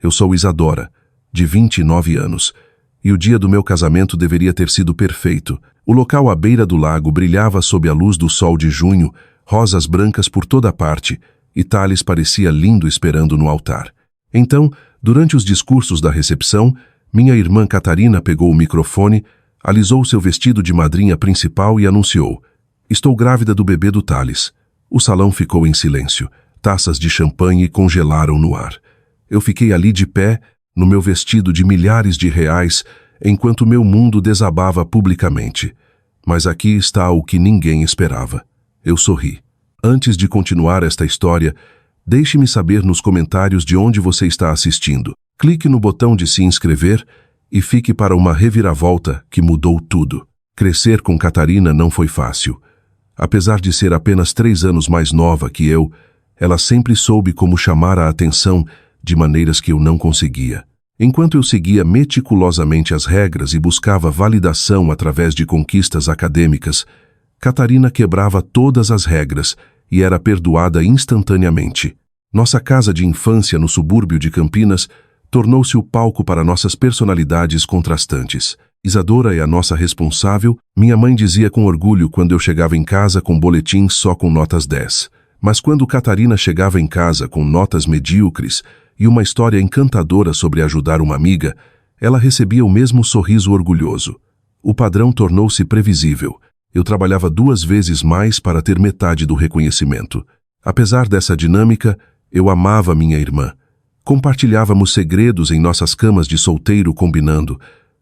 Eu sou Isadora, de 29 anos, e o dia do meu casamento deveria ter sido perfeito. O local à beira do lago brilhava sob a luz do sol de junho, rosas brancas por toda parte, e Thales parecia lindo esperando no altar. Então, durante os discursos da recepção, minha irmã Catarina pegou o microfone, alisou seu vestido de madrinha principal e anunciou: "Estou grávida do bebê do Thales." O salão ficou em silêncio. Taças de champanhe congelaram no ar. Eu fiquei ali de pé, no meu vestido de milhares de reais, enquanto meu mundo desabava publicamente. Mas aqui está o que ninguém esperava. Eu sorri. Antes de continuar esta história, deixe-me saber nos comentários de onde você está assistindo. Clique no botão de se inscrever e fique para uma reviravolta que mudou tudo. Crescer com Catarina não foi fácil. Apesar de ser apenas 3 anos mais nova que eu, ela sempre soube como chamar a atenção de maneiras que eu não conseguia. Enquanto eu seguia meticulosamente as regras e buscava validação através de conquistas acadêmicas, Catarina quebrava todas as regras e era perdoada instantaneamente. Nossa casa de infância no subúrbio de Campinas tornou-se o palco para nossas personalidades contrastantes. Isadora é a nossa responsável, minha mãe dizia com orgulho quando eu chegava em casa com boletins só com notas 10. Mas quando Catarina chegava em casa com notas medíocres e uma história encantadora sobre ajudar uma amiga, ela recebia o mesmo sorriso orgulhoso. O padrão tornou-se previsível. Eu trabalhava 2 vezes mais para ter metade do reconhecimento. Apesar dessa dinâmica, eu amava minha irmã. Compartilhávamos segredos em nossas camas de solteiro combinando.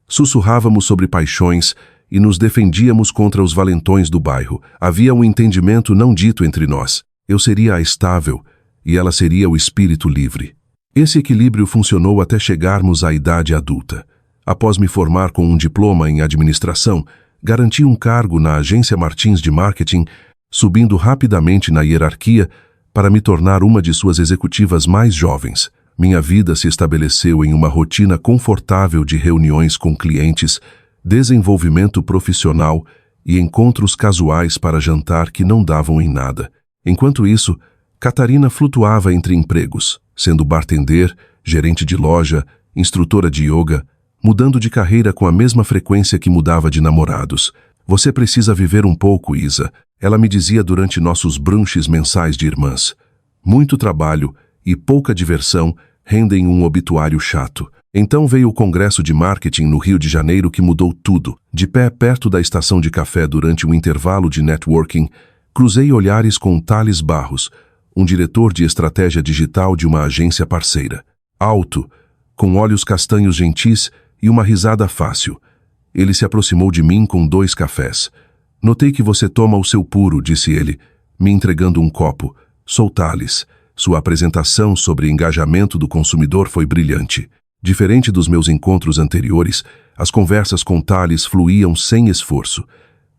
Sussurrávamos sobre paixões e nos defendíamos contra os valentões do bairro. Havia um entendimento não dito entre nós. Eu seria a estável e ela seria o espírito livre. Esse equilíbrio funcionou até chegarmos à idade adulta. Após me formar com um diploma em administração, garanti um cargo na agência Martins de Marketing, subindo rapidamente na hierarquia para me tornar uma de suas executivas mais jovens. Minha vida se estabeleceu em uma rotina confortável de reuniões com clientes, desenvolvimento profissional e encontros casuais para jantar que não davam em nada. Enquanto isso, Catarina flutuava entre empregos, sendo bartender, gerente de loja, instrutora de yoga, mudando de carreira com a mesma frequência que mudava de namorados. "Você precisa viver um pouco, Isa", ela me dizia durante nossos brunches mensais de irmãs. Muito trabalho e pouca diversão rendem um obituário chato. Então veio o Congresso de Marketing no Rio de Janeiro que mudou tudo. De pé perto da estação de café durante um intervalo de networking, cruzei olhares com Thales Barros, um diretor de estratégia digital de uma agência parceira. Alto, com olhos castanhos gentis e uma risada fácil. Ele se aproximou de mim com 2 cafés. "Notei que você toma o seu puro", disse ele, me entregando um copo. "Sou Thales. Sua apresentação sobre engajamento do consumidor foi brilhante." Diferente dos meus encontros anteriores, as conversas com Thales fluíam sem esforço.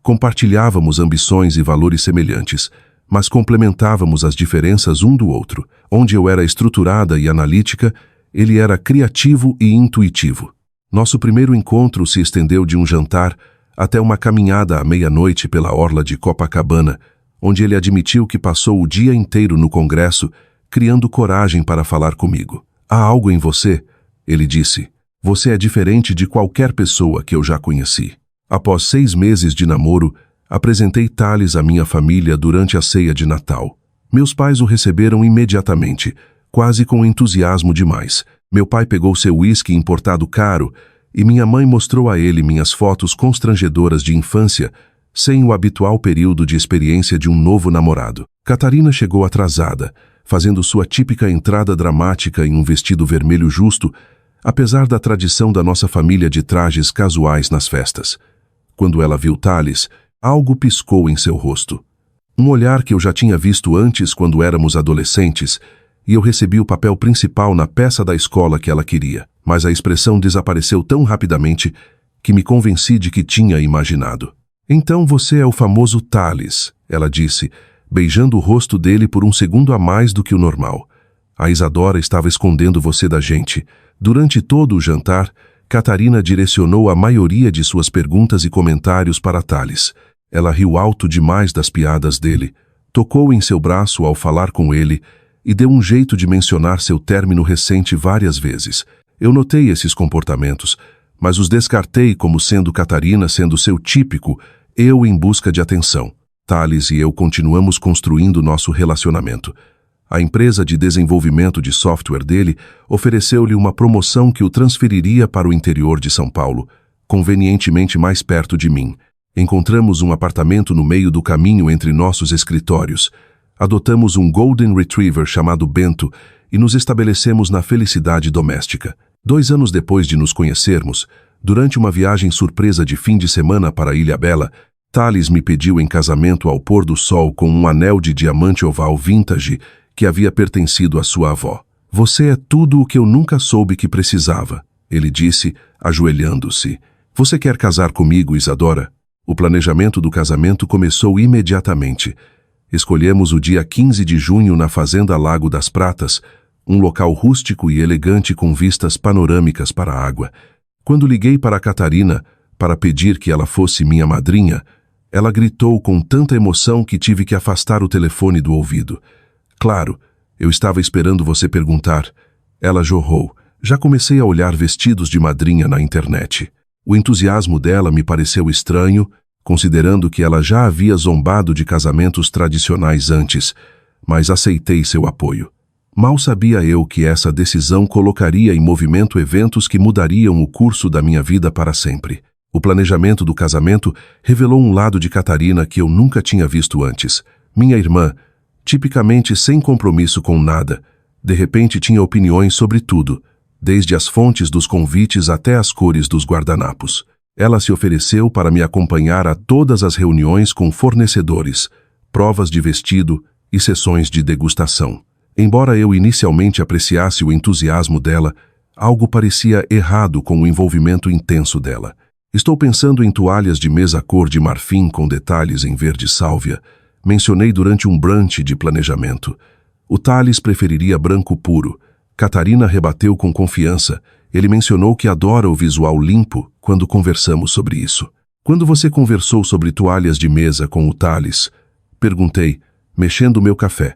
Compartilhávamos ambições e valores semelhantes, mas complementávamos as diferenças um do outro. Onde eu era estruturada e analítica, ele era criativo e intuitivo. Nosso primeiro encontro se estendeu de um jantar até uma caminhada à meia-noite pela orla de Copacabana, onde ele admitiu que passou o dia inteiro no congresso, criando coragem para falar comigo. "Há algo em você", ele disse. "Você é diferente de qualquer pessoa que eu já conheci." Após 6 meses de namoro, apresentei Thales à minha família durante a ceia de Natal. Meus pais o receberam imediatamente, quase com entusiasmo demais. Meu pai pegou seu uísque importado caro e minha mãe mostrou a ele minhas fotos constrangedoras de infância, sem o habitual período de experiência de um novo namorado. Catarina chegou atrasada, fazendo sua típica entrada dramática em um vestido vermelho justo, apesar da tradição da nossa família de trajes casuais nas festas. Quando ela viu Thales, algo piscou em seu rosto. Um olhar que eu já tinha visto antes quando éramos adolescentes, e eu recebi o papel principal na peça da escola que ela queria. Mas a expressão desapareceu tão rapidamente que me convenci de que tinha imaginado. "Então você é o famoso Thales", ela disse, beijando o rosto dele por um segundo a mais do que o normal. "A Isadora estava escondendo você da gente." Durante todo o jantar, Catarina direcionou a maioria de suas perguntas e comentários para Thales. Ela riu alto demais das piadas dele, tocou em seu braço ao falar com ele, e deu um jeito de mencionar seu término recente várias vezes. Eu notei esses comportamentos, mas os descartei como sendo Catarina sendo seu típico eu em busca de atenção. Thales e eu continuamos construindo nosso relacionamento. A empresa de desenvolvimento de software dele ofereceu-lhe uma promoção que o transferiria para o interior de São Paulo, convenientemente mais perto de mim. Encontramos um apartamento no meio do caminho entre nossos escritórios. Adotamos um Golden Retriever chamado Bento e nos estabelecemos na felicidade doméstica. 2 anos depois de nos conhecermos, durante uma viagem surpresa de fim de semana para Ilhabela, Thales me pediu em casamento ao pôr do sol com um anel de diamante oval vintage que havia pertencido à sua avó. Você é tudo o que eu nunca soube que precisava, ele disse, ajoelhando-se. Você quer casar comigo, Isadora? O planejamento do casamento começou imediatamente. Escolhemos o dia 15 de junho na Fazenda Lago das Pratas, um local rústico e elegante com vistas panorâmicas para a água. Quando liguei para a Catarina para pedir que ela fosse minha madrinha, ela gritou com tanta emoção que tive que afastar o telefone do ouvido. Claro, eu estava esperando você perguntar. Ela jorrou. Já comecei a olhar vestidos de madrinha na internet. O entusiasmo dela me pareceu estranho, considerando que ela já havia zombado de casamentos tradicionais antes, mas aceitei seu apoio. Mal sabia eu que essa decisão colocaria em movimento eventos que mudariam o curso da minha vida para sempre. O planejamento do casamento revelou um lado de Catarina que eu nunca tinha visto antes. Minha irmã, tipicamente sem compromisso com nada, de repente tinha opiniões sobre tudo, desde as fontes dos convites até as cores dos guardanapos. Ela se ofereceu para me acompanhar a todas as reuniões com fornecedores, provas de vestido e sessões de degustação. Embora eu inicialmente apreciasse o entusiasmo dela, algo parecia errado com o envolvimento intenso dela. Estou pensando em toalhas de mesa cor de marfim com detalhes em verde sálvia. Mencionei durante um brunch de planejamento. O Thales preferiria branco puro. Catarina rebateu com confiança. Ele mencionou que adora o visual limpo quando conversamos sobre isso. Quando você conversou sobre toalhas de mesa com o Thales? Perguntei, mexendo meu café.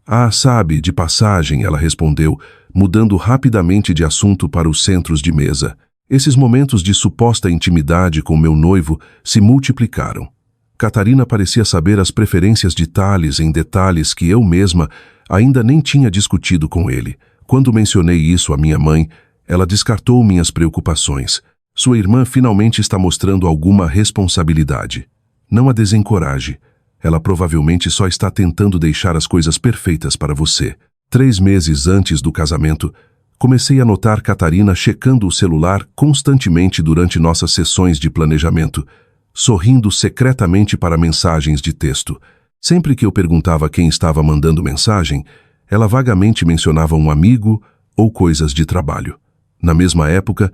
Ah, sabe, de passagem, ela respondeu, mudando rapidamente de assunto para os centros de mesa. Esses momentos de suposta intimidade com meu noivo se multiplicaram. Catarina parecia saber as preferências de Thales em detalhes que eu mesma ainda nem tinha discutido com ele. Quando mencionei isso à minha mãe, ela descartou minhas preocupações. Sua irmã finalmente está mostrando alguma responsabilidade. Não a desencoraje. Ela provavelmente só está tentando deixar as coisas perfeitas para você. 3 meses antes do casamento, comecei a notar Catarina checando o celular constantemente durante nossas sessões de planejamento, sorrindo secretamente para mensagens de texto. Sempre que eu perguntava quem estava mandando mensagem, ela vagamente mencionava um amigo ou coisas de trabalho. Na mesma época,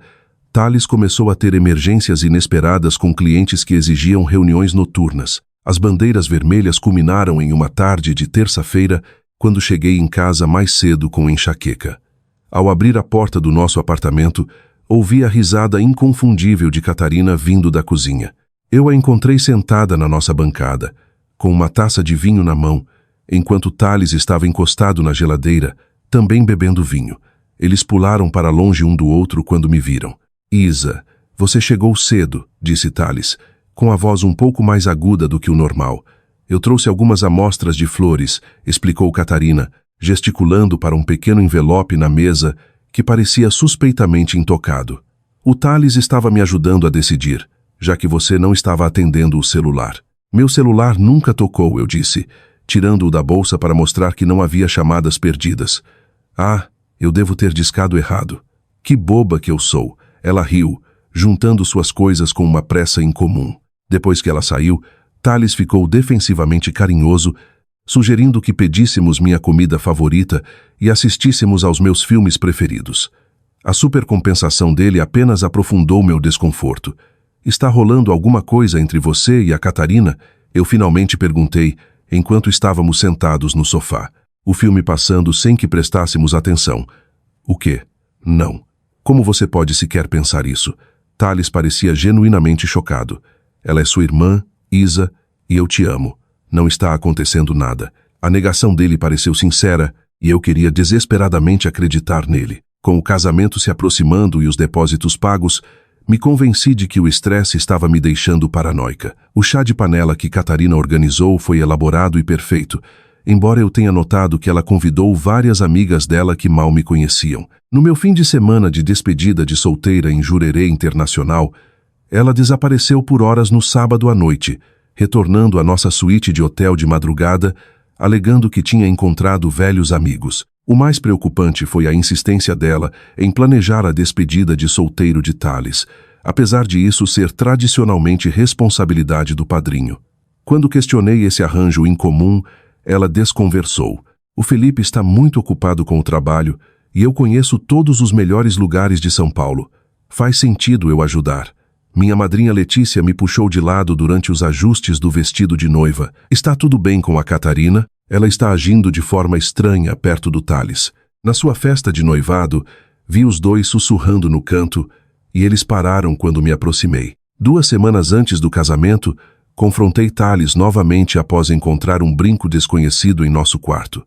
Thales começou a ter emergências inesperadas com clientes que exigiam reuniões noturnas. As bandeiras vermelhas culminaram em uma tarde de terça-feira, quando cheguei em casa mais cedo com enxaqueca. Ao abrir a porta do nosso apartamento, ouvi a risada inconfundível de Catarina vindo da cozinha. Eu a encontrei sentada na nossa bancada, com uma taça de vinho na mão, enquanto Thales estava encostado na geladeira, também bebendo vinho. Eles pularam para longe um do outro quando me viram. Isa, você chegou cedo, disse Thales, com a voz um pouco mais aguda do que o normal. Eu trouxe algumas amostras de flores, explicou Catarina, gesticulando para um pequeno envelope na mesa que parecia suspeitamente intocado. O Thales estava me ajudando a decidir, já que você não estava atendendo o celular. Meu celular nunca tocou, eu disse, tirando-o da bolsa para mostrar que não havia chamadas perdidas. Ah, eu devo ter discado errado. Que boba que eu sou. Ela riu, juntando suas coisas com uma pressa incomum. Depois que ela saiu, Thales ficou defensivamente carinhoso, sugerindo que pedíssemos minha comida favorita e assistíssemos aos meus filmes preferidos. A supercompensação dele apenas aprofundou meu desconforto. Está rolando alguma coisa entre você e a Catarina? Eu finalmente perguntei, enquanto estávamos sentados no sofá. O filme passando sem que prestássemos atenção. O quê? Não. Como você pode sequer pensar isso? Thales parecia genuinamente chocado. Ela é sua irmã, Isa, e eu te amo. Não está acontecendo nada. A negação dele pareceu sincera, e eu queria desesperadamente acreditar nele. Com o casamento se aproximando e os depósitos pagos, me convenci de que o estresse estava me deixando paranoica. O chá de panela que Catarina organizou foi elaborado e perfeito, embora eu tenha notado que ela convidou várias amigas dela que mal me conheciam. No meu fim de semana de despedida de solteira em Jurerê Internacional, ela desapareceu por horas no sábado à noite, retornando à nossa suíte de hotel de madrugada, alegando que tinha encontrado velhos amigos. O mais preocupante foi a insistência dela em planejar a despedida de solteiro de Thales, apesar de isso ser tradicionalmente responsabilidade do padrinho. Quando questionei esse arranjo incomum, ela desconversou. O Felipe está muito ocupado com o trabalho e eu conheço todos os melhores lugares de São Paulo. Faz sentido eu ajudar. Minha madrinha Letícia me puxou de lado durante os ajustes do vestido de noiva. Está tudo bem com a Catarina? Ela está agindo de forma estranha perto do Thales. Na sua festa de noivado, vi os dois sussurrando no canto e eles pararam quando me aproximei. 2 semanas antes do casamento, confrontei Thales novamente após encontrar um brinco desconhecido em nosso quarto.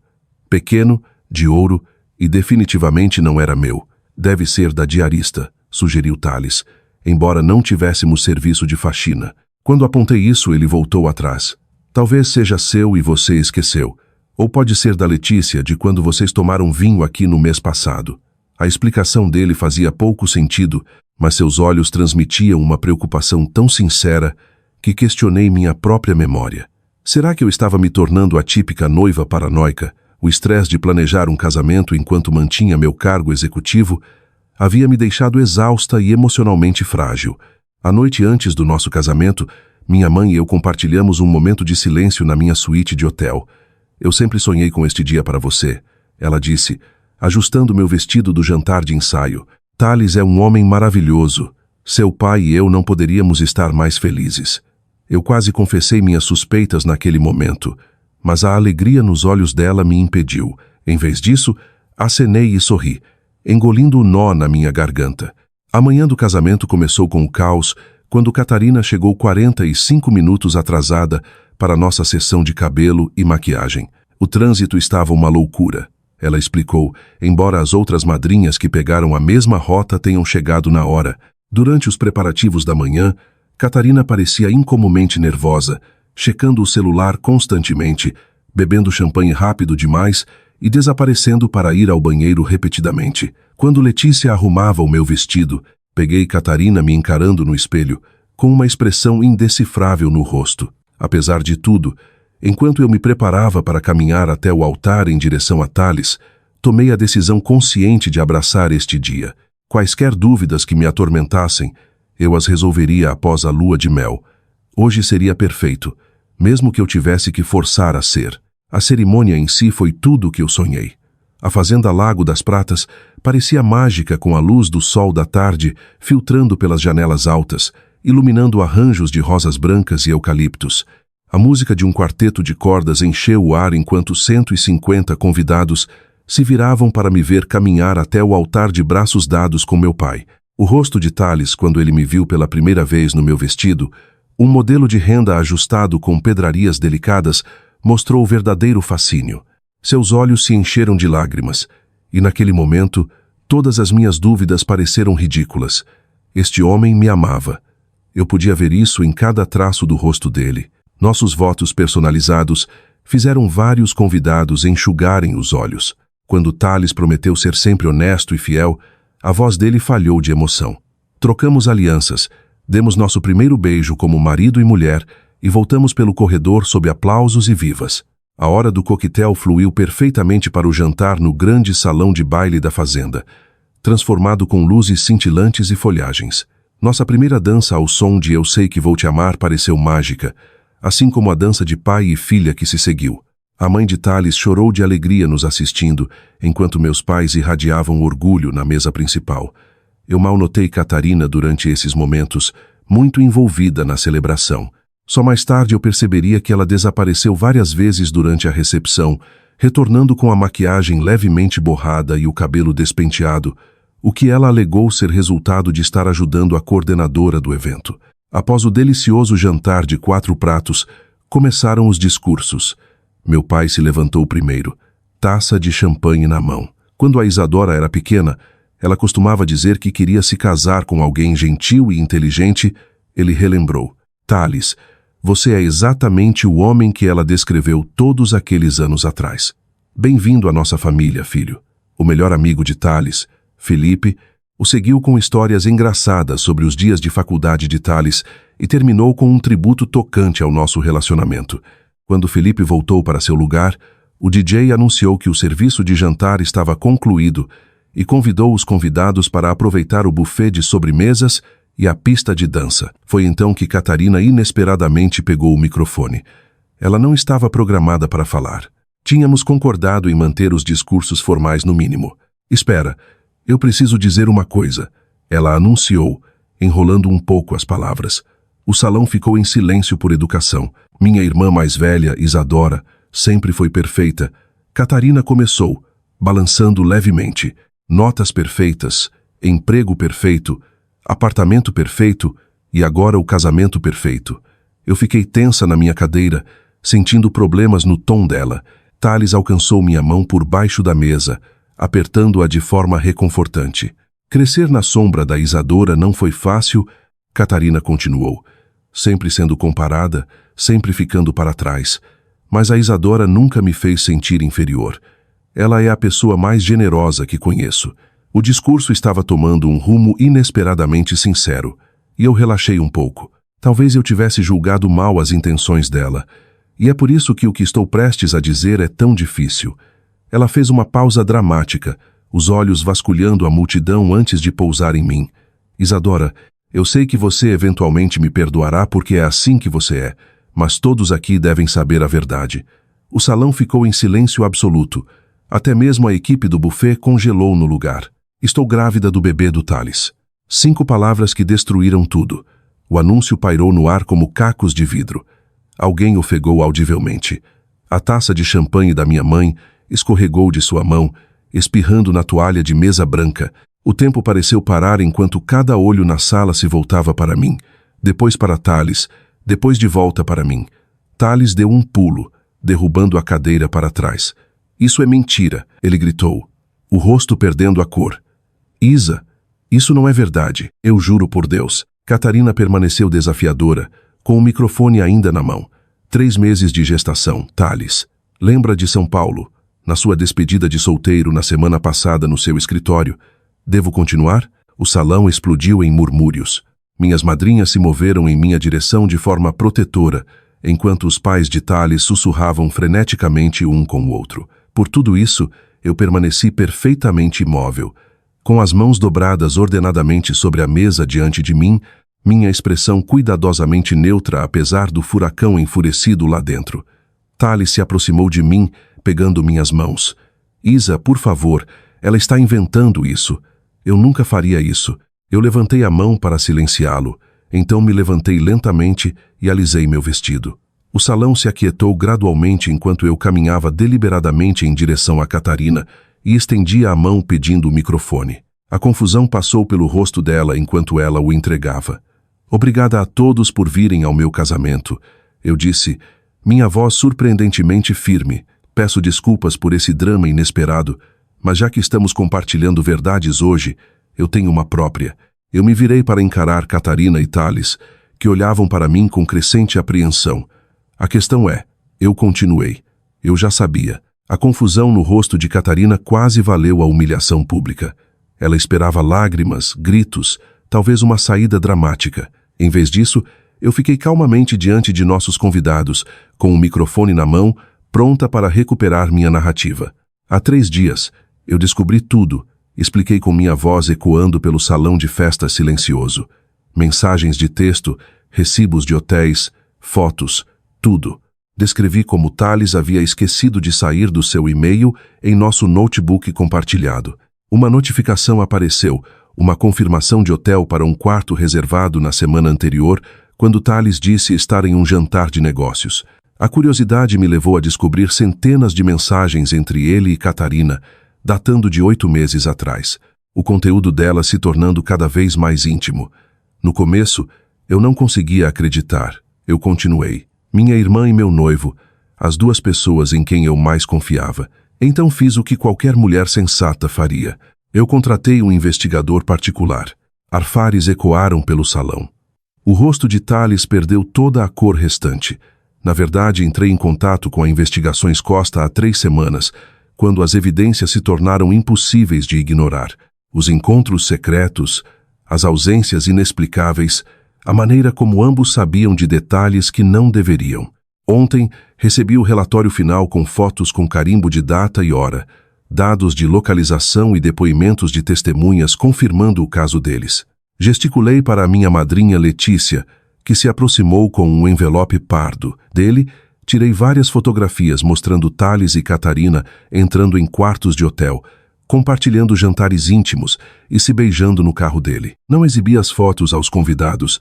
Pequeno, de ouro e definitivamente não era meu. Deve ser da diarista, sugeriu Thales, embora não tivéssemos serviço de faxina. Quando apontei isso, ele voltou atrás. Talvez seja seu e você esqueceu. Ou pode ser da Letícia, de quando vocês tomaram vinho aqui no mês passado. A explicação dele fazia pouco sentido, mas seus olhos transmitiam uma preocupação tão sincera que questionei minha própria memória. Será que eu estava me tornando a típica noiva paranoica? O estresse de planejar um casamento enquanto mantinha meu cargo executivo havia me deixado exausta e emocionalmente frágil. A noite antes do nosso casamento, minha mãe e eu compartilhamos um momento de silêncio na minha suíte de hotel. Eu sempre sonhei com este dia para você, ela disse, ajustando meu vestido do jantar de ensaio. Thales é um homem maravilhoso. Seu pai e eu não poderíamos estar mais felizes. Eu quase confessei minhas suspeitas naquele momento, mas a alegria nos olhos dela me impediu. Em vez disso, acenei e sorri, engolindo o nó na minha garganta. A manhã do casamento começou com o caos, quando Catarina chegou 45 minutos atrasada para nossa sessão de cabelo e maquiagem. O trânsito estava uma loucura, ela explicou, embora as outras madrinhas que pegaram a mesma rota tenham chegado na hora. Durante os preparativos da manhã, Catarina parecia incomumente nervosa, checando o celular constantemente, bebendo champanhe rápido demais e desaparecendo para ir ao banheiro repetidamente. Quando Letícia arrumava o meu vestido, peguei Catarina me encarando no espelho, com uma expressão indecifrável no rosto. Apesar de tudo, enquanto eu me preparava para caminhar até o altar em direção a Thales, tomei a decisão consciente de abraçar este dia. Quaisquer dúvidas que me atormentassem, eu as resolveria após a lua de mel. Hoje seria perfeito, mesmo que eu tivesse que forçar a ser. A cerimônia em si foi tudo o que eu sonhei. A fazenda Lago das Pratas parecia mágica com a luz do sol da tarde filtrando pelas janelas altas, iluminando arranjos de rosas brancas e eucaliptos. A música de um quarteto de cordas encheu o ar enquanto 150 convidados se viravam para me ver caminhar até o altar de braços dados com meu pai. O rosto de Thales, quando ele me viu pela primeira vez no meu vestido, um modelo de renda ajustado com pedrarias delicadas, mostrou verdadeiro fascínio. Seus olhos se encheram de lágrimas, e naquele momento, todas as minhas dúvidas pareceram ridículas. Este homem me amava. Eu podia ver isso em cada traço do rosto dele. Nossos votos personalizados fizeram vários convidados enxugarem os olhos. Quando Thales prometeu ser sempre honesto e fiel, a voz dele falhou de emoção. Trocamos alianças, demos nosso primeiro beijo como marido e mulher e voltamos pelo corredor sob aplausos e vivas. A hora do coquetel fluiu perfeitamente para o jantar no grande salão de baile da fazenda, transformado com luzes cintilantes e folhagens. Nossa primeira dança ao som de Eu Sei Que Vou Te Amar pareceu mágica, assim como a dança de pai e filha que se seguiu. A mãe de Thales chorou de alegria nos assistindo, enquanto meus pais irradiavam orgulho na mesa principal. Eu mal notei Catarina durante esses momentos, muito envolvida na celebração. Só mais tarde eu perceberia que ela desapareceu várias vezes durante a recepção, retornando com a maquiagem levemente borrada e o cabelo despenteado, o que ela alegou ser resultado de estar ajudando a coordenadora do evento. Após o delicioso jantar de 4 pratos, começaram os discursos. Meu pai se levantou primeiro. taça de champanhe na mão. Quando a Isadora era pequena, ela costumava dizer que queria se casar com alguém gentil e inteligente. Ele relembrou: Thales, você é exatamente o homem que ela descreveu todos aqueles anos atrás. Bem-vindo à nossa família, filho. O melhor amigo de Thales, Felipe, o seguiu com histórias engraçadas sobre os dias de faculdade de Thales e terminou com um tributo tocante ao nosso relacionamento. Quando Felipe voltou para seu lugar, o DJ anunciou que o serviço de jantar estava concluído e convidou os convidados para aproveitar o buffet de sobremesas e a pista de dança. Foi então que Catarina inesperadamente pegou o microfone. Ela não estava programada para falar. Tínhamos concordado em manter os discursos formais no mínimo. Espera, eu preciso dizer uma coisa, ela anunciou, enrolando um pouco as palavras. O salão ficou em silêncio por educação. Minha irmã mais velha, Isadora, sempre foi perfeita. Catarina começou, balançando levemente. Notas perfeitas, emprego perfeito, apartamento perfeito e agora o casamento perfeito. Eu fiquei tensa na minha cadeira, sentindo problemas no tom dela. Thales alcançou minha mão por baixo da mesa, apertando-a de forma reconfortante. Crescer na sombra da Isadora não foi fácil, Catarina continuou. Sempre sendo comparada, sempre ficando para trás. Mas a Isadora nunca me fez sentir inferior. Ela é a pessoa mais generosa que conheço. O discurso estava tomando um rumo inesperadamente sincero, e eu relaxei um pouco. Talvez eu tivesse julgado mal as intenções dela, e é por isso que o que estou prestes a dizer é tão difícil. Ela fez uma pausa dramática, os olhos vasculhando a multidão antes de pousar em mim. Isadora, eu sei que você eventualmente me perdoará porque é assim que você é, mas todos aqui devem saber a verdade. O salão ficou em silêncio absoluto. Até mesmo a equipe do buffet congelou no lugar. Estou grávida do bebê do Thales. 5 palavras que destruíram tudo. O anúncio pairou no ar como cacos de vidro. Alguém ofegou audivelmente. A taça de champanhe da minha mãe escorregou de sua mão, espirrando na toalha de mesa branca. O tempo pareceu parar enquanto cada olho na sala se voltava para mim, depois para Thales, depois de volta para mim. Thales deu um pulo, derrubando a cadeira para trás. Isso é mentira, ele gritou, o rosto perdendo a cor. Isa, isso não é verdade, eu juro por Deus. Catarina permaneceu desafiadora, com o microfone ainda na mão. 3 meses de gestação, Thales. Lembra de São Paulo, na sua despedida de solteiro na semana passada no seu escritório? Devo continuar? O salão explodiu em murmúrios. Minhas madrinhas se moveram em minha direção de forma protetora, enquanto os pais de Thales sussurravam freneticamente um com o outro. Por tudo isso, eu permaneci perfeitamente imóvel. Com as mãos dobradas ordenadamente sobre a mesa diante de mim, minha expressão cuidadosamente neutra apesar do furacão enfurecido lá dentro. Thales se aproximou de mim, pegando minhas mãos. Isa, por favor, ela está inventando isso. Eu nunca faria isso. Eu levantei a mão para silenciá-lo. Então me levantei lentamente e alisei meu vestido. O salão se aquietou gradualmente enquanto eu caminhava deliberadamente em direção a Catarina e estendia a mão pedindo o microfone. A confusão passou pelo rosto dela enquanto ela o entregava. Obrigada a todos por virem ao meu casamento. Eu disse, minha voz surpreendentemente firme. Peço desculpas por esse drama inesperado, mas já que estamos compartilhando verdades hoje, eu tenho uma própria. Eu me virei para encarar Catarina e Thales, que olhavam para mim com crescente apreensão. A questão é, eu continuei. Eu já sabia. A confusão no rosto de Catarina quase valeu a humilhação pública. Ela esperava lágrimas, gritos, talvez uma saída dramática. Em vez disso, eu fiquei calmamente diante de nossos convidados, com o microfone na mão, pronta para recuperar minha narrativa. Há 3 dias, eu descobri tudo. Expliquei com minha voz ecoando pelo salão de festa silencioso. Mensagens de texto, recibos de hotéis, fotos, tudo. Descrevi como Thales havia esquecido de sair do seu e-mail em nosso notebook compartilhado. Uma notificação apareceu, uma confirmação de hotel para um quarto reservado na semana anterior, quando Thales disse estar em um jantar de negócios. A curiosidade me levou a descobrir centenas de mensagens entre ele e Catarina, datando de 8 meses atrás. O conteúdo dela se tornando cada vez mais íntimo. No começo, eu não conseguia acreditar. Eu continuei. Minha irmã e meu noivo, as 2 pessoas em quem eu mais confiava. Então fiz o que qualquer mulher sensata faria. Eu contratei um investigador particular. Arfares ecoaram pelo salão. O rosto de Thales perdeu toda a cor restante. Na verdade, entrei em contato com a Investigações Costa há 3 semanas, quando as evidências se tornaram impossíveis de ignorar. Os encontros secretos, as ausências inexplicáveis, a maneira como ambos sabiam de detalhes que não deveriam. Ontem, recebi o relatório final com fotos com carimbo de data e hora, dados de localização e depoimentos de testemunhas confirmando o caso deles. Gesticulei para a minha madrinha Letícia, que se aproximou com um envelope pardo. Dele, tirei várias fotografias mostrando Thales e Catarina entrando em quartos de hotel, compartilhando jantares íntimos e se beijando no carro dele. Não exibi as fotos aos convidados,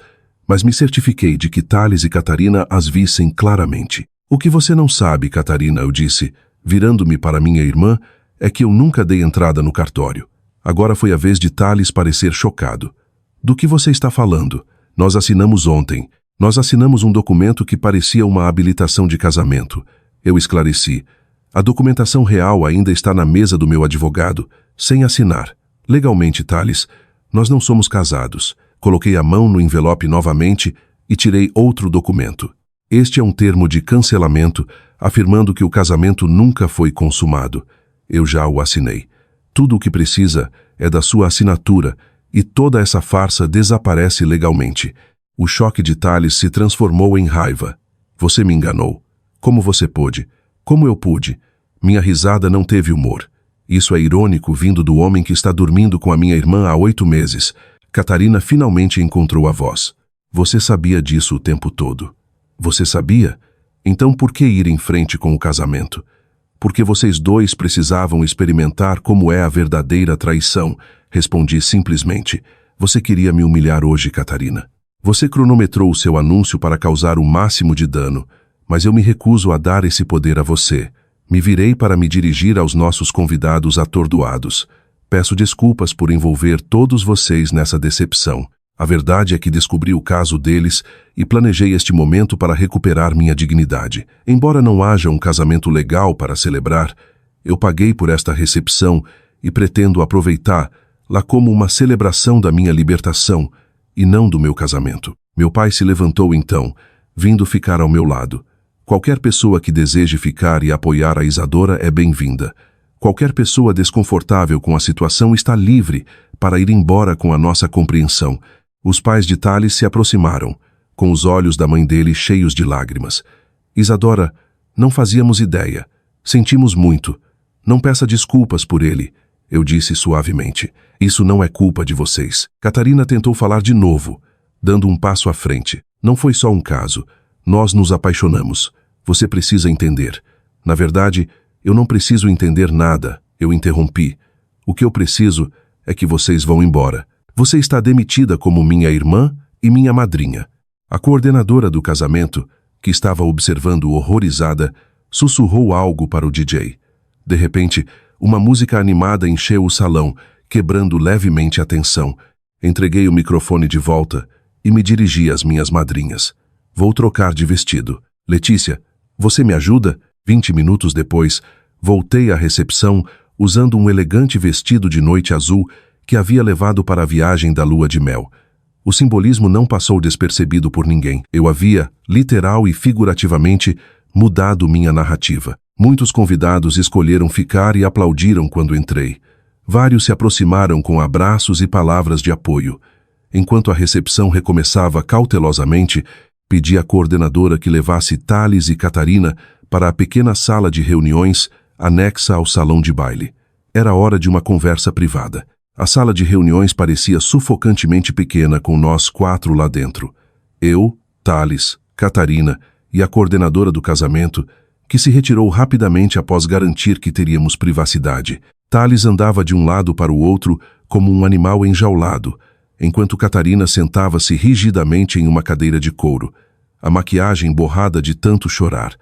mas me certifiquei de que Thales e Catarina as vissem claramente. O que você não sabe, Catarina, eu disse, virando-me para minha irmã, é que eu nunca dei entrada no cartório. Agora foi a vez de Thales parecer chocado. Do que você está falando? Nós assinamos ontem. Nós assinamos um documento que parecia uma habilitação de casamento. Eu esclareci. A documentação real ainda está na mesa do meu advogado, sem assinar. Legalmente, Thales, nós não somos casados. Coloquei a mão no envelope novamente e tirei outro documento. Este é um termo de cancelamento, afirmando que o casamento nunca foi consumado. Eu já o assinei. Tudo o que precisa é da sua assinatura e toda essa farsa desaparece legalmente. O choque de Thales se transformou em raiva. Você me enganou. Como você pôde? Como eu pude? Minha risada não teve humor. Isso é irônico vindo do homem que está dormindo com a minha irmã há 8 meses. Catarina finalmente encontrou a voz. Você sabia disso o tempo todo. Você sabia? Então por que ir em frente com o casamento? Porque vocês dois precisavam experimentar como é a verdadeira traição. Respondi simplesmente. Você queria me humilhar hoje, Catarina. Você cronometrou o seu anúncio para causar o máximo de dano, mas eu me recuso a dar esse poder a você. Me virei para me dirigir aos nossos convidados atordoados. Peço desculpas por envolver todos vocês nessa decepção. A verdade é que descobri o caso deles e planejei este momento para recuperar minha dignidade. Embora não haja um casamento legal para celebrar, eu paguei por esta recepção e pretendo aproveitá-la como uma celebração da minha libertação e não do meu casamento. Meu pai se levantou então, vindo ficar ao meu lado. Qualquer pessoa que deseje ficar e apoiar a Isadora é bem-vinda. Qualquer pessoa desconfortável com a situação está livre para ir embora com a nossa compreensão. Os pais de Thales se aproximaram, com os olhos da mãe dele cheios de lágrimas. Isadora, não fazíamos ideia. Sentimos muito. Não peça desculpas por ele, eu disse suavemente. Isso não é culpa de vocês. Catarina tentou falar de novo, dando um passo à frente. Não foi só um caso. Nós nos apaixonamos. Você precisa entender. Na verdade, eu não preciso entender nada, eu interrompi. O que eu preciso é que vocês vão embora. Você está demitida como minha irmã e minha madrinha. A coordenadora do casamento, que estava observando horrorizada, sussurrou algo para o DJ. De repente, uma música animada encheu o salão, quebrando levemente a tensão. Entreguei o microfone de volta e me dirigi às minhas madrinhas. Vou trocar de vestido. Letícia, você me ajuda? 20 minutos depois, voltei à recepção usando um elegante vestido de noite azul que havia levado para a viagem da lua de mel. O simbolismo não passou despercebido por ninguém. Eu havia, literal e figurativamente, mudado minha narrativa. Muitos convidados escolheram ficar e aplaudiram quando entrei. Vários se aproximaram com abraços e palavras de apoio. Enquanto a recepção recomeçava cautelosamente, pedi à coordenadora que levasse Thales e Catarina para a pequena sala de reuniões anexa ao salão de baile. Era hora de uma conversa privada. A sala de reuniões parecia sufocantemente pequena com nós 4 lá dentro. Eu, Thales, Catarina e a coordenadora do casamento, que se retirou rapidamente após garantir que teríamos privacidade. Thales andava de um lado para o outro como um animal enjaulado, enquanto Catarina sentava-se rigidamente em uma cadeira de couro, a maquiagem borrada de tanto chorar.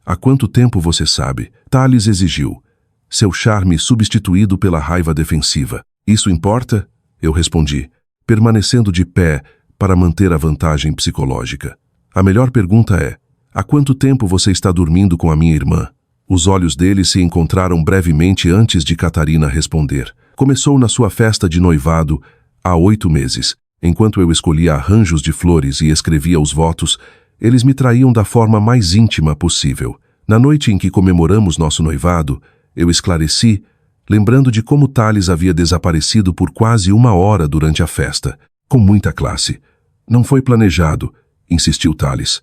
Há quanto tempo você sabe? Thales exigiu, seu charme substituído pela raiva defensiva. Isso importa? Eu respondi, permanecendo de pé para manter a vantagem psicológica. A melhor pergunta é, há quanto tempo você está dormindo com a minha irmã? Os olhos dele se encontraram brevemente antes de Catarina responder. Começou na sua festa de noivado há 8 meses. Enquanto eu escolhia arranjos de flores e escrevia os votos, eles me traíam da forma mais íntima possível. Na noite em que comemoramos nosso noivado, eu esclareci, lembrando de como Thales havia desaparecido por quase 1 hora durante a festa, com muita classe. Não foi planejado, insistiu Thales.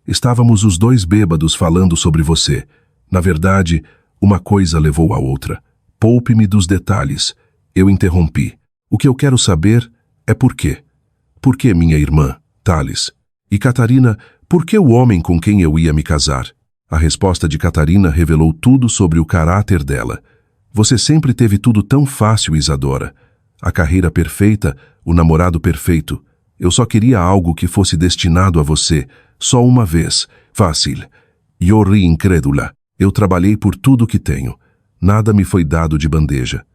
Estávamos os 2 bêbados falando sobre você. Na verdade, uma coisa levou a outra. Poupe-me dos detalhes. Eu interrompi. O que eu quero saber é por quê. Por que minha irmã, Thales? E Catarina, por que o homem com quem eu ia me casar? A resposta de Catarina revelou tudo sobre o caráter dela. Você sempre teve tudo tão fácil, Isadora. A carreira perfeita, o namorado perfeito. Eu só queria algo que fosse destinado a você, só uma vez. Fácil. Eu ri incrédula. Eu trabalhei por tudo que tenho. Nada me foi dado de bandeja.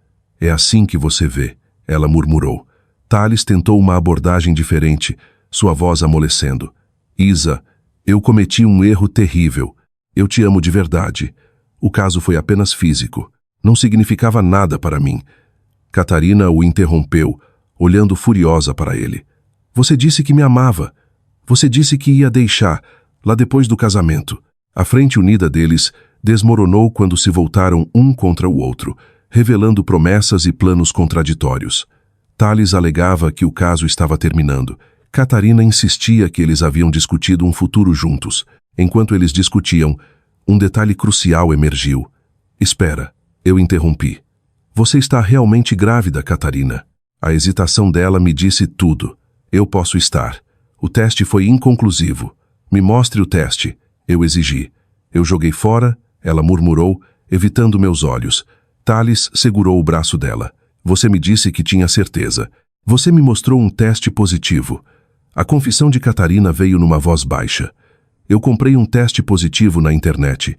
É assim que você vê, ela murmurou. Thales tentou uma abordagem diferente, sua voz amolecendo. Isa, eu cometi um erro terrível. Eu te amo de verdade. O caso foi apenas físico. Não significava nada para mim. Catarina o interrompeu, olhando furiosa para ele. Você disse que me amava. Você disse que ia deixar, lá depois do casamento. A frente unida deles desmoronou quando se voltaram um contra o outro, revelando promessas e planos contraditórios. Thales alegava que o caso estava terminando. Catarina insistia que eles haviam discutido um futuro juntos. Enquanto eles discutiam, um detalhe crucial emergiu. Espera, eu interrompi. Você está realmente grávida, Catarina? A hesitação dela me disse tudo. Eu posso estar. O teste foi inconclusivo. Me mostre o teste, eu exigi. Eu joguei fora, ela murmurou, evitando meus olhos. Thales segurou o braço dela. Você me disse que tinha certeza. Você me mostrou um teste positivo. A confissão de Catarina veio numa voz baixa. Eu comprei um teste positivo na internet.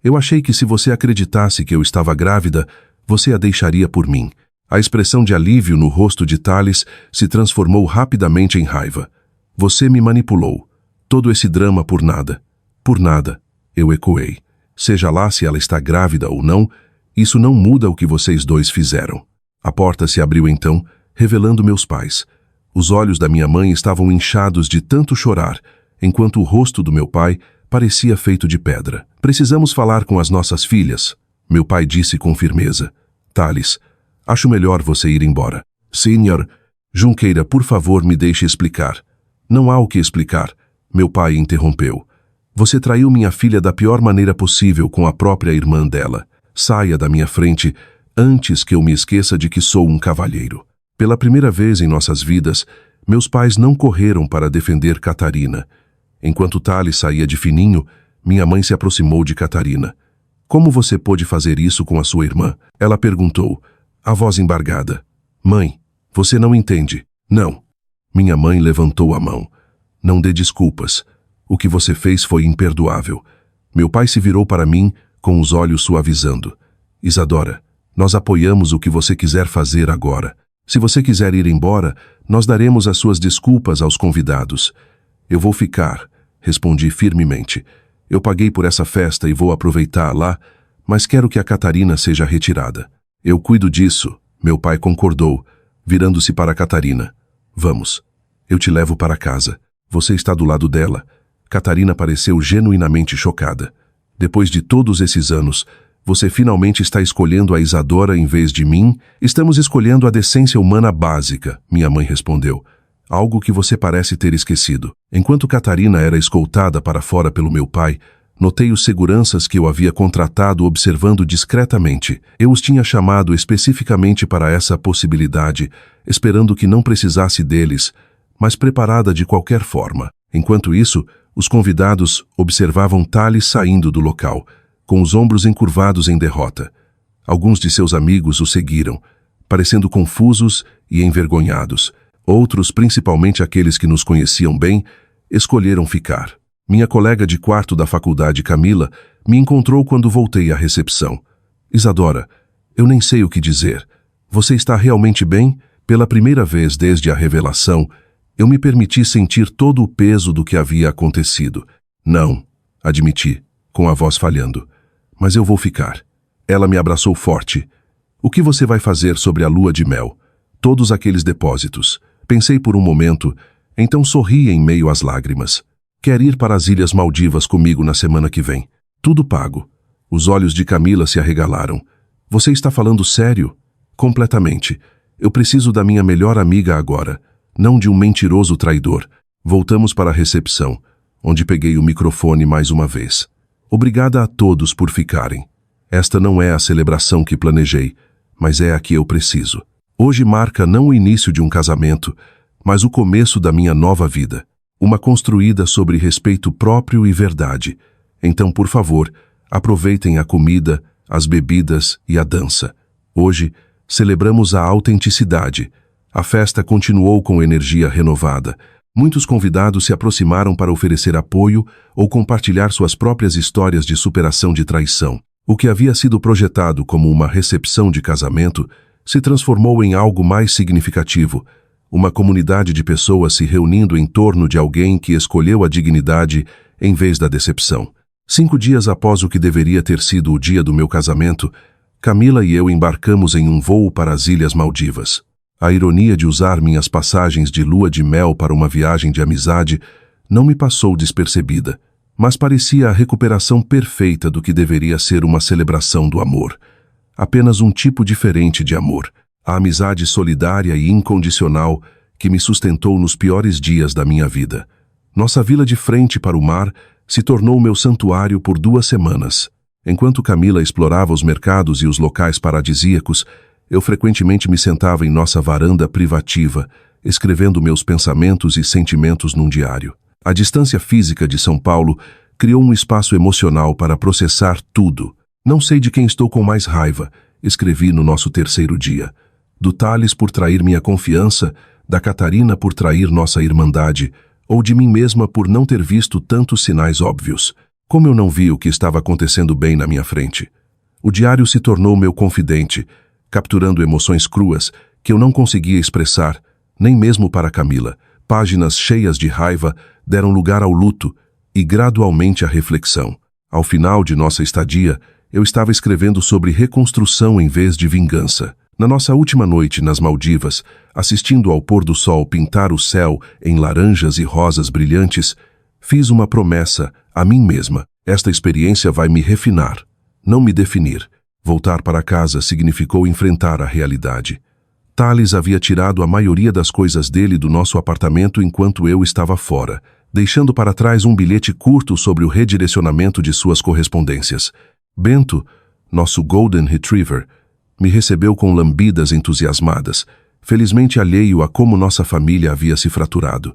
Eu achei que se você acreditasse que eu estava grávida, você a deixaria por mim. A expressão de alívio no rosto de Thales se transformou rapidamente em raiva. Você me manipulou. Todo esse drama por nada. Por nada, eu ecoei. Seja lá se ela está grávida ou não, isso não muda o que vocês 2 fizeram. A porta se abriu então, revelando meus pais. Os olhos da minha mãe estavam inchados de tanto chorar, enquanto o rosto do meu pai parecia feito de pedra. Precisamos falar com as nossas filhas, meu pai disse com firmeza. Thales, acho melhor você ir embora. Senhor, Junqueira, por favor, me deixe explicar. Não há o que explicar, meu pai interrompeu. Você traiu minha filha da pior maneira possível com a própria irmã dela. Saia da minha frente antes que eu me esqueça de que sou um cavalheiro. Pela primeira vez em nossas vidas, meus pais não correram para defender Catarina. Enquanto Thales saía de fininho, minha mãe se aproximou de Catarina. Como você pôde fazer isso com a sua irmã? Ela perguntou, a voz embargada. Mãe, você não entende. Não. Minha mãe levantou a mão. Não dê desculpas. O que você fez foi imperdoável. Meu pai se virou para mim, com os olhos suavizando. Isadora, nós apoiamos o que você quiser fazer agora. Se você quiser ir embora, nós daremos as suas desculpas aos convidados. Eu vou ficar, respondi firmemente. Eu paguei por essa festa e vou aproveitar lá, mas quero que a Catarina seja retirada. Eu cuido disso, meu pai concordou, virando-se para a Catarina. Vamos, eu te levo para casa. Você está do lado dela. Catarina pareceu genuinamente chocada. Depois de todos esses anos, você finalmente está escolhendo a Isadora em vez de mim? Estamos escolhendo a decência humana básica, minha mãe respondeu. Algo que você parece ter esquecido. Enquanto Catarina era escoltada para fora pelo meu pai, notei os seguranças que eu havia contratado observando discretamente. Eu os tinha chamado especificamente para essa possibilidade, esperando que não precisasse deles, mas preparada de qualquer forma. Enquanto isso, os convidados observavam Thales saindo do local, com os ombros encurvados em derrota. Alguns de seus amigos o seguiram, parecendo confusos e envergonhados. Outros, principalmente aqueles que nos conheciam bem, escolheram ficar. Minha colega de quarto da faculdade, Camila, me encontrou quando voltei à recepção. Isadora, eu nem sei o que dizer. Você está realmente bem? Pela primeira vez desde a revelação, eu me permiti sentir todo o peso do que havia acontecido. Não, admiti, com a voz falhando. Mas eu vou ficar. Ela me abraçou forte. O que você vai fazer sobre a lua de mel? Todos aqueles depósitos. Pensei por um momento, então sorri em meio às lágrimas. Quer ir para as Ilhas Maldivas comigo na semana que vem? Tudo pago. Os olhos de Camila se arregalaram. Você está falando sério? Completamente. Eu preciso da minha melhor amiga agora, não de um mentiroso traidor. Voltamos para a recepção, onde peguei o microfone mais uma vez. Obrigada a todos por ficarem. Esta não é a celebração que planejei, mas é a que eu preciso. Hoje marca não o início de um casamento, mas o começo da minha nova vida. Uma construída sobre respeito próprio e verdade. Então, por favor, aproveitem a comida, as bebidas e a dança. Hoje, celebramos a autenticidade. A festa continuou com energia renovada. Muitos convidados se aproximaram para oferecer apoio ou compartilhar suas próprias histórias de superação de traição. O que havia sido projetado como uma recepção de casamento se transformou em algo mais significativo, uma comunidade de pessoas se reunindo em torno de alguém que escolheu a dignidade em vez da decepção. 5 dias após o que deveria ter sido o dia do meu casamento, Camila e eu embarcamos em um voo para as Ilhas Maldivas. A ironia de usar minhas passagens de lua de mel para uma viagem de amizade não me passou despercebida, mas parecia a recuperação perfeita do que deveria ser uma celebração do amor. Apenas um tipo diferente de amor, a amizade solidária e incondicional que me sustentou nos piores dias da minha vida. Nossa vila de frente para o mar se tornou meu santuário por 2 semanas. Enquanto Camila explorava os mercados e os locais paradisíacos, eu frequentemente me sentava em nossa varanda privativa, escrevendo meus pensamentos e sentimentos num diário. A distância física de São Paulo criou um espaço emocional para processar tudo. Não sei de quem estou com mais raiva, escrevi no nosso 3º dia. Do Thales por trair minha confiança, da Catarina por trair nossa irmandade, ou de mim mesma por não ter visto tantos sinais óbvios. Como eu não vi o que estava acontecendo bem na minha frente? O diário se tornou meu confidente, capturando emoções cruas que eu não conseguia expressar, nem mesmo para Camila. Páginas cheias de raiva deram lugar ao luto e gradualmente à reflexão. Ao final de nossa estadia, eu estava escrevendo sobre reconstrução em vez de vingança. Na nossa última noite nas Maldivas, assistindo ao pôr do sol pintar o céu em laranjas e rosas brilhantes, fiz uma promessa a mim mesma. Esta experiência vai me refinar, não me definir. Voltar para casa significou enfrentar a realidade. Thales havia tirado a maioria das coisas dele do nosso apartamento enquanto eu estava fora, deixando para trás um bilhete curto sobre o redirecionamento de suas correspondências. Bento, nosso Golden Retriever, me recebeu com lambidas entusiasmadas, felizmente alheio a como nossa família havia se fraturado.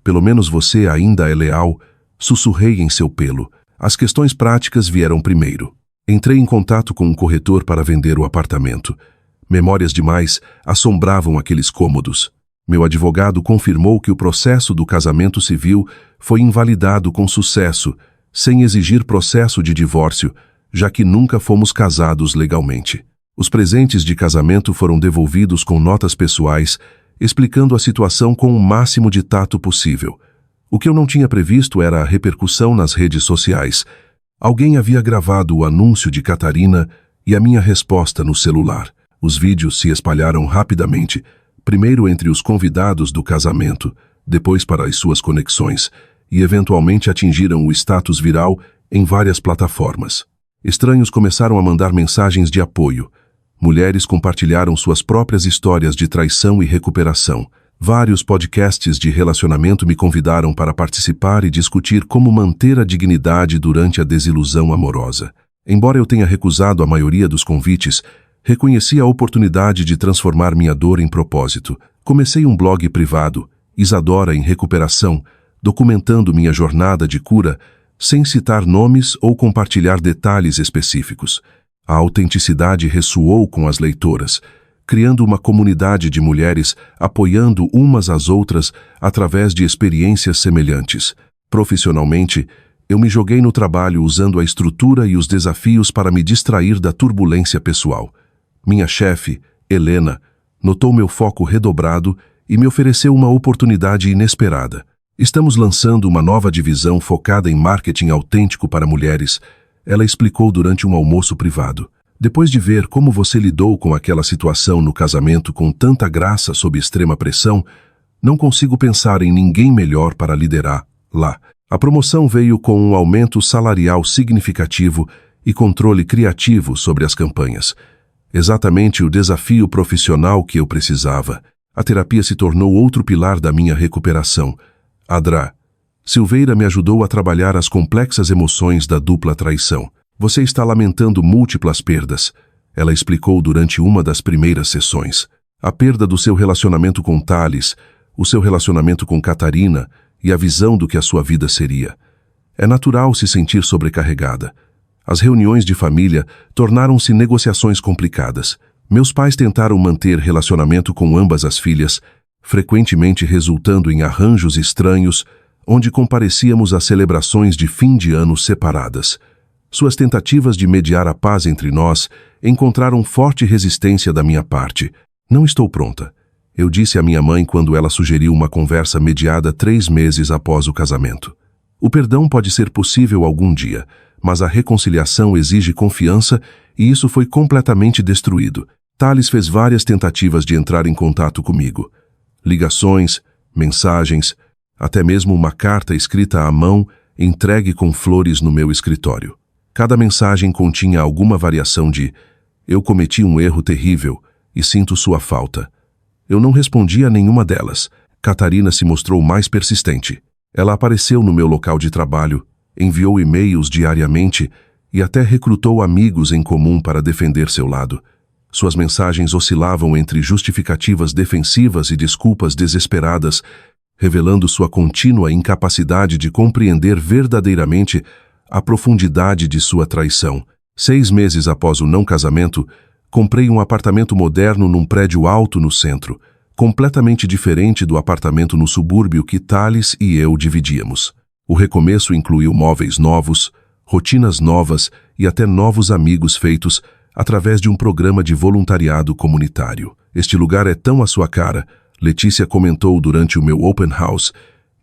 Pelo menos você ainda é leal, sussurrei em seu pelo. As questões práticas vieram primeiro. Entrei em contato com um corretor para vender o apartamento. Memórias demais assombravam aqueles cômodos. Meu advogado confirmou que o processo do casamento civil foi invalidado com sucesso, sem exigir processo de divórcio, já que nunca fomos casados legalmente. Os presentes de casamento foram devolvidos com notas pessoais, explicando a situação com o máximo de tato possível. O que eu não tinha previsto era a repercussão nas redes sociais. Alguém havia gravado o anúncio de Catarina e a minha resposta no celular. Os vídeos se espalharam rapidamente, primeiro entre os convidados do casamento, depois para as suas conexões, e eventualmente atingiram o status viral em várias plataformas. Estranhos começaram a mandar mensagens de apoio. Mulheres compartilharam suas próprias histórias de traição e recuperação. Vários podcasts de relacionamento me convidaram para participar e discutir como manter a dignidade durante a desilusão amorosa. Embora eu tenha recusado a maioria dos convites, reconheci a oportunidade de transformar minha dor em propósito. Comecei um blog privado, Isadora em Recuperação, documentando minha jornada de cura, sem citar nomes ou compartilhar detalhes específicos. A autenticidade ressoou com as leitoras, criando uma comunidade de mulheres apoiando umas às outras através de experiências semelhantes. Profissionalmente, eu me joguei no trabalho usando a estrutura e os desafios para me distrair da turbulência pessoal. Minha chefe, Helena, notou meu foco redobrado e me ofereceu uma oportunidade inesperada. Estamos lançando uma nova divisão focada em marketing autêntico para mulheres. Ela explicou durante um almoço privado. Depois de ver como você lidou com aquela situação no casamento com tanta graça sob extrema pressão, não consigo pensar em ninguém melhor para liderar lá. A promoção veio com um aumento salarial significativo e controle criativo sobre as campanhas. Exatamente o desafio profissional que eu precisava. A terapia se tornou outro pilar da minha recuperação. Adra, Silveira me ajudou a trabalhar as complexas emoções da dupla traição. Você está lamentando múltiplas perdas, ela explicou durante uma das primeiras sessões. A perda do seu relacionamento com Thales, o seu relacionamento com Catarina e a visão do que a sua vida seria. É natural se sentir sobrecarregada. As reuniões de família tornaram-se negociações complicadas. Meus pais tentaram manter relacionamento com ambas as filhas, frequentemente resultando em arranjos estranhos, onde comparecíamos a celebrações de fim de ano separadas. Suas tentativas de mediar a paz entre nós encontraram forte resistência da minha parte. Não estou pronta, eu disse à minha mãe quando ela sugeriu uma conversa mediada 3 meses após o casamento. O perdão pode ser possível algum dia, mas a reconciliação exige confiança e isso foi completamente destruído. Thales fez várias tentativas de entrar em contato comigo. Ligações, mensagens, até mesmo uma carta escrita à mão entregue com flores no meu escritório. Cada mensagem continha alguma variação de "eu cometi um erro terrível e sinto sua falta". Eu não respondi a nenhuma delas. Catarina se mostrou mais persistente. Ela apareceu no meu local de trabalho, enviou e-mails diariamente e até recrutou amigos em comum para defender seu lado. Suas mensagens oscilavam entre justificativas defensivas e desculpas desesperadas, revelando sua contínua incapacidade de compreender verdadeiramente a profundidade de sua traição. 6 meses após o não casamento, comprei um apartamento moderno num prédio alto no centro, completamente diferente do apartamento no subúrbio que Thales e eu dividíamos. O recomeço incluiu móveis novos, rotinas novas e até novos amigos feitos através de um programa de voluntariado comunitário. Este lugar é tão à sua cara, Letícia comentou durante o meu open house,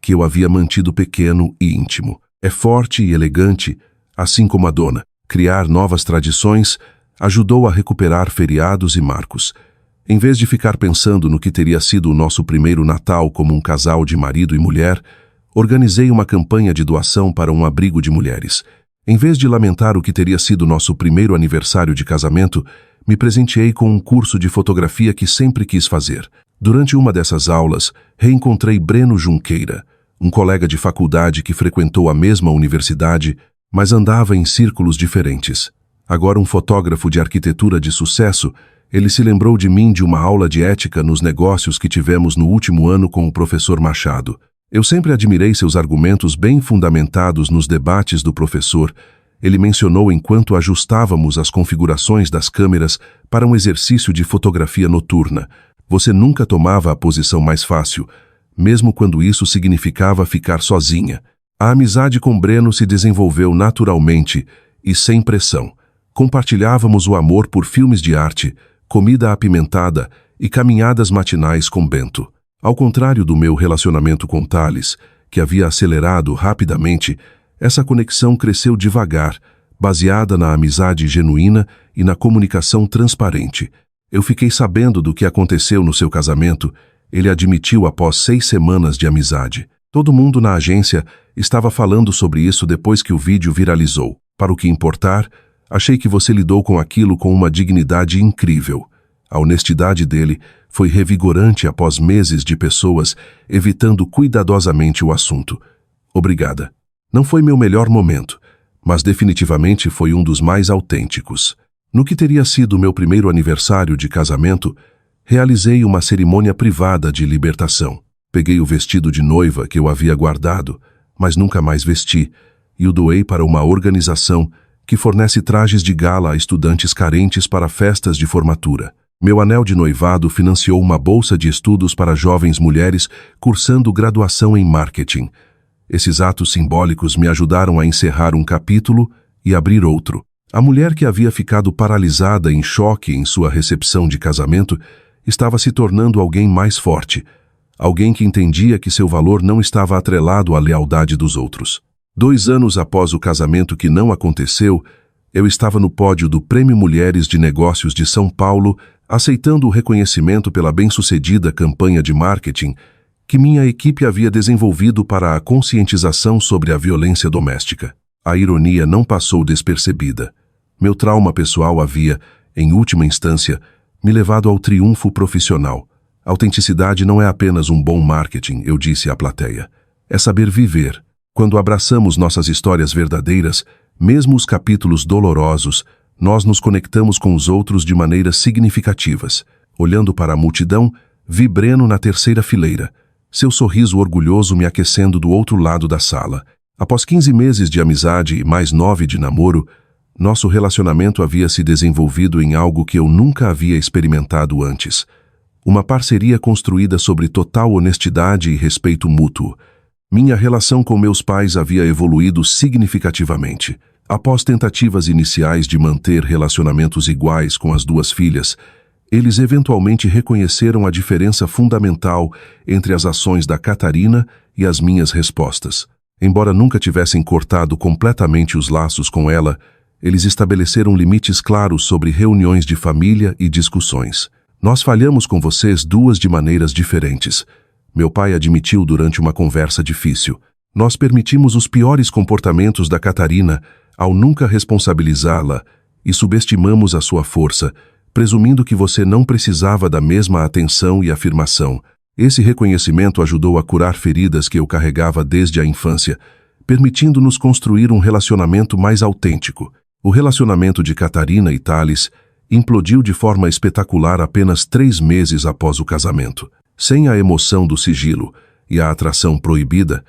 que eu havia mantido pequeno e íntimo. É forte e elegante, assim como a dona. Criar novas tradições ajudou a recuperar feriados e marcos. Em vez de ficar pensando no que teria sido o nosso primeiro Natal como um casal de marido e mulher, organizei uma campanha de doação para um abrigo de mulheres. Em vez de lamentar o que teria sido nosso primeiro aniversário de casamento, me presenteei com um curso de fotografia que sempre quis fazer. Durante uma dessas aulas, reencontrei Breno Junqueira, um colega de faculdade que frequentou a mesma universidade, mas andava em círculos diferentes. Agora um fotógrafo de arquitetura de sucesso, ele se lembrou de mim de uma aula de ética nos negócios que tivemos no último ano com o professor Machado. Eu sempre admirei seus argumentos bem fundamentados nos debates do professor. Ele mencionou enquanto ajustávamos as configurações das câmeras para um exercício de fotografia noturna. Você nunca tomava a posição mais fácil, mesmo quando isso significava ficar sozinha. A amizade com Breno se desenvolveu naturalmente e sem pressão. Compartilhávamos o amor por filmes de arte, comida apimentada e caminhadas matinais com Bento. Ao contrário do meu relacionamento com Thales, que havia acelerado rapidamente, essa conexão cresceu devagar, baseada na amizade genuína e na comunicação transparente. Eu fiquei sabendo do que aconteceu no seu casamento, ele admitiu após 6 semanas de amizade. Todo mundo na agência estava falando sobre isso depois que o vídeo viralizou. Para o que importar, achei que você lidou com aquilo com uma dignidade incrível. A honestidade dele foi revigorante após meses de pessoas evitando cuidadosamente o assunto. Obrigada. Não foi meu melhor momento, mas definitivamente foi um dos mais autênticos. No que teria sido meu primeiro aniversário de casamento, realizei uma cerimônia privada de libertação. Peguei o vestido de noiva que eu havia guardado, mas nunca mais vesti, e o doei para uma organização que fornece trajes de gala a estudantes carentes para festas de formatura. Meu anel de noivado financiou uma bolsa de estudos para jovens mulheres cursando graduação em marketing. Esses atos simbólicos me ajudaram a encerrar um capítulo e abrir outro. A mulher que havia ficado paralisada em choque em sua recepção de casamento estava se tornando alguém mais forte, alguém que entendia que seu valor não estava atrelado à lealdade dos outros. 2 anos após o casamento que não aconteceu, eu estava no pódio do Prêmio Mulheres de Negócios de São Paulo, aceitando o reconhecimento pela bem-sucedida campanha de marketing que minha equipe havia desenvolvido para a conscientização sobre a violência doméstica. A ironia não passou despercebida. Meu trauma pessoal havia, em última instância, me levado ao triunfo profissional. Autenticidade não é apenas um bom marketing, eu disse à plateia. É saber viver. Quando abraçamos nossas histórias verdadeiras, mesmo os capítulos dolorosos, nós nos conectamos com os outros de maneiras significativas. Olhando para a multidão, vi Breno na terceira fileira, seu sorriso orgulhoso me aquecendo do outro lado da sala. Após 15 meses de amizade e mais 9 de namoro, nosso relacionamento havia se desenvolvido em algo que eu nunca havia experimentado antes. Uma parceria construída sobre total honestidade e respeito mútuo. Minha relação com meus pais havia evoluído significativamente. Após tentativas iniciais de manter relacionamentos iguais com as 2 filhas, eles eventualmente reconheceram a diferença fundamental entre as ações da Catarina e as minhas respostas. Embora nunca tivessem cortado completamente os laços com ela, eles estabeleceram limites claros sobre reuniões de família e discussões. Nós falhamos com vocês 2 de maneiras diferentes. Meu pai admitiu durante uma conversa difícil. Nós permitimos os piores comportamentos da Catarina ao nunca responsabilizá-la e subestimamos a sua força, presumindo que você não precisava da mesma atenção e afirmação. Esse reconhecimento ajudou a curar feridas que eu carregava desde a infância, permitindo-nos construir um relacionamento mais autêntico. O relacionamento de Catarina e Thales implodiu de forma espetacular apenas 3 meses após o casamento. Sem a emoção do sigilo e a atração proibida,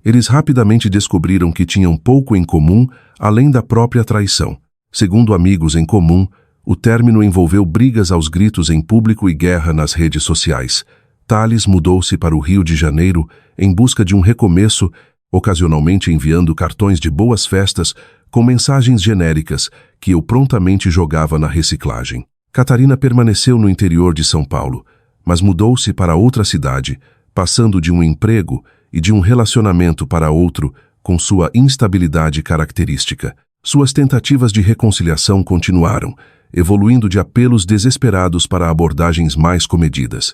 eles rapidamente descobriram que tinham pouco em comum além da própria traição. Segundo amigos em comum, o término envolveu brigas aos gritos em público e guerra nas redes sociais. Thales mudou-se para o Rio de Janeiro em busca de um recomeço, ocasionalmente enviando cartões de boas festas com mensagens genéricas que eu prontamente jogava na reciclagem. Catarina permaneceu no interior de São Paulo, mas mudou-se para outra cidade, passando de um emprego e de um relacionamento para outro com sua instabilidade característica. Suas tentativas de reconciliação continuaram, evoluindo de apelos desesperados para abordagens mais comedidas.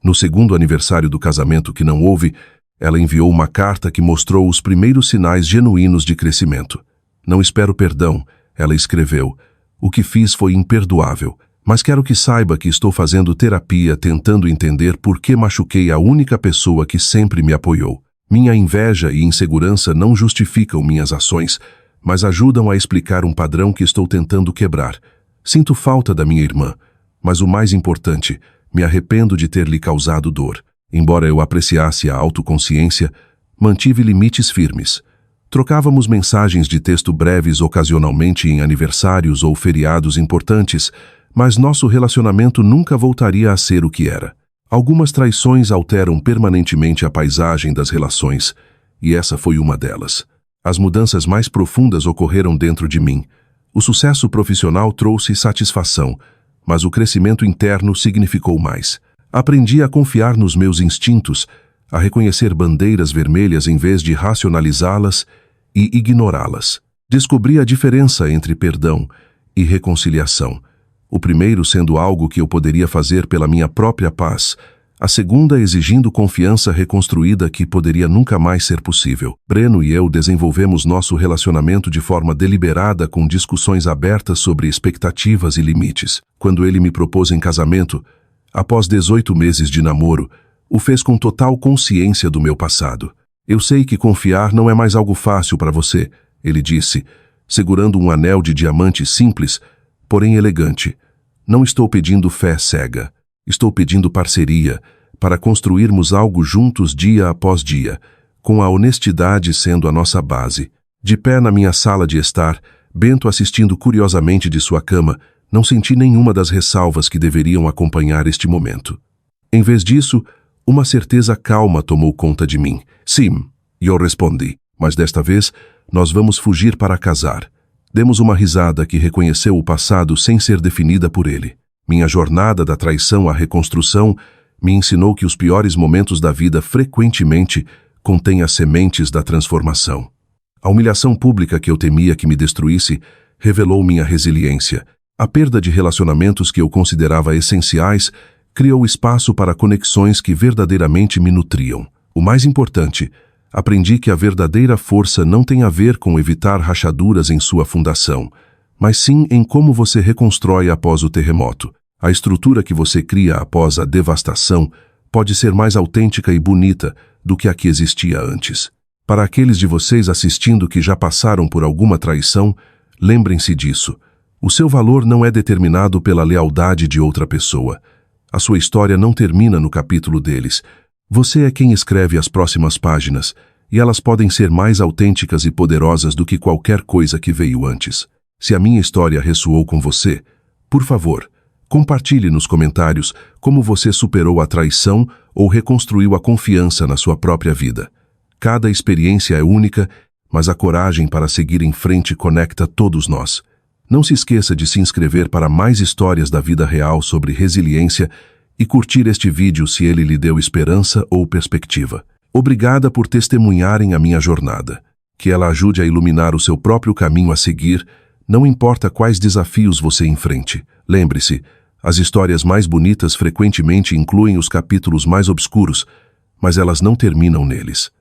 No segundo aniversário do casamento que não houve, ela enviou uma carta que mostrou os primeiros sinais genuínos de crescimento. Não espero perdão, ela escreveu. O que fiz foi imperdoável, mas quero que saiba que estou fazendo terapia tentando entender por que machuquei a única pessoa que sempre me apoiou. Minha inveja e insegurança não justificam minhas ações, mas ajudam a explicar um padrão que estou tentando quebrar. Sinto falta da minha irmã, mas o mais importante, me arrependo de ter lhe causado dor. Embora eu apreciasse a autoconsciência, mantive limites firmes. Trocávamos mensagens de texto breves ocasionalmente em aniversários ou feriados importantes, mas nosso relacionamento nunca voltaria a ser o que era. Algumas traições alteram permanentemente a paisagem das relações, e essa foi uma delas. As mudanças mais profundas ocorreram dentro de mim. O sucesso profissional trouxe satisfação, mas o crescimento interno significou mais. Aprendi a confiar nos meus instintos, a reconhecer bandeiras vermelhas em vez de racionalizá-las e ignorá-las. Descobri a diferença entre perdão e reconciliação. O primeiro sendo algo que eu poderia fazer pela minha própria paz, a segunda exigindo confiança reconstruída que poderia nunca mais ser possível. Breno e eu desenvolvemos nosso relacionamento de forma deliberada com discussões abertas sobre expectativas e limites. Quando ele me propôs em casamento, após 18 meses de namoro, o fez com total consciência do meu passado. Eu sei que confiar não é mais algo fácil para você, ele disse, segurando um anel de diamante simples, porém elegante. Não estou pedindo fé cega. Estou pedindo parceria para construirmos algo juntos dia após dia, com a honestidade sendo a nossa base. De pé na minha sala de estar, Bento assistindo curiosamente de sua cama, não senti nenhuma das ressalvas que deveriam acompanhar este momento. Em vez disso, uma certeza calma tomou conta de mim. Sim, eu respondi, mas desta vez nós vamos fugir para casar. Demos uma risada que reconheceu o passado sem ser definida por ele. Minha jornada da traição à reconstrução me ensinou que os piores momentos da vida frequentemente contêm as sementes da transformação. A humilhação pública que eu temia que me destruísse revelou minha resiliência. A perda de relacionamentos que eu considerava essenciais criou espaço para conexões que verdadeiramente me nutriam. O mais importante, aprendi que a verdadeira força não tem a ver com evitar rachaduras em sua fundação, mas sim em como você reconstrói após o terremoto. A estrutura que você cria após a devastação pode ser mais autêntica e bonita do que a que existia antes. Para aqueles de vocês assistindo que já passaram por alguma traição, lembrem-se disso. O seu valor não é determinado pela lealdade de outra pessoa. A sua história não termina no capítulo deles. Você é quem escreve as próximas páginas, e elas podem ser mais autênticas e poderosas do que qualquer coisa que veio antes. Se a minha história ressoou com você, por favor, compartilhe nos comentários como você superou a traição ou reconstruiu a confiança na sua própria vida. Cada experiência é única, mas a coragem para seguir em frente conecta todos nós. Não se esqueça de se inscrever para mais histórias da vida real sobre resiliência e curtir este vídeo se ele lhe deu esperança ou perspectiva. Obrigada por testemunharem a minha jornada. Que ela ajude a iluminar o seu próprio caminho a seguir, não importa quais desafios você enfrente. Lembre-se, as histórias mais bonitas frequentemente incluem os capítulos mais obscuros, mas elas não terminam neles.